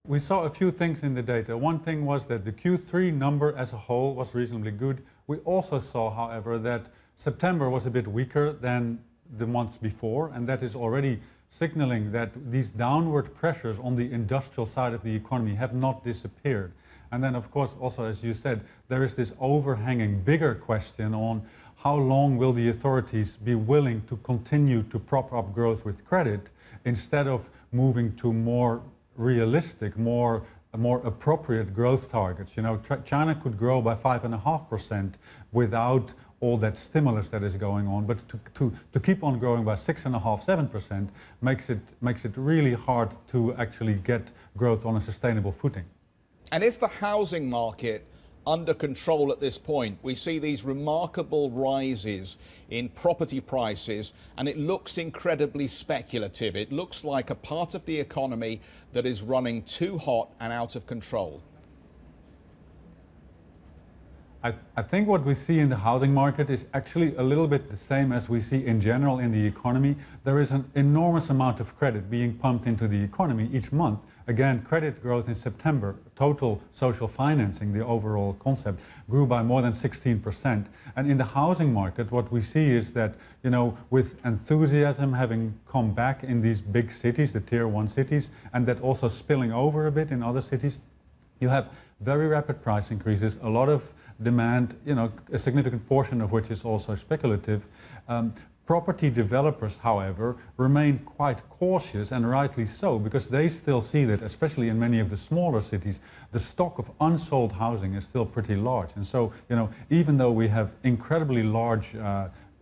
We saw a few things in the data. One thing was that the Q3 number as a whole was reasonably good. We also saw, however, that September was a bit weaker than the months before, and that is already signaling that these downward pressures on the industrial side of the economy have not disappeared. And then, of course, also, as you said, there is this overhanging bigger question on how long will the authorities be willing to continue to prop up growth with credit instead of moving to more realistic, more appropriate growth targets. You know, China could grow by 5.5% without all that stimulus that is going on, but to keep on growing by 6.5–7% makes it really hard to actually get growth on a sustainable footing. And is the housing market under control at this point? We see these remarkable rises in property prices, and it looks incredibly speculative. It looks like a part of the economy that is running too hot and out of control. I think what we see in the housing market is actually a little bit the same as we see in general in the economy. There is an enormous amount of credit being pumped into the economy each month. Again, credit growth in September, total social financing, the overall concept, grew by more than 16%. And in the housing market, what we see is that, you know, with enthusiasm having come back in these big cities, the tier 1 cities, and that also spilling over a bit in other cities, you have very rapid price increases, a lot of demand, you know, a significant portion of which is also speculative. Property developers, however, remain quite cautious, and rightly so, because they still see that, especially in many of the smaller cities, the stock of unsold housing is still pretty large. And so, you know, even though we have incredibly large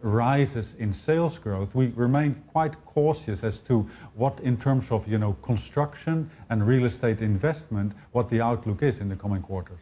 rises in sales growth, we remain quite cautious as to what, in terms of, you know, construction and real estate investment, what the outlook is in the coming quarters.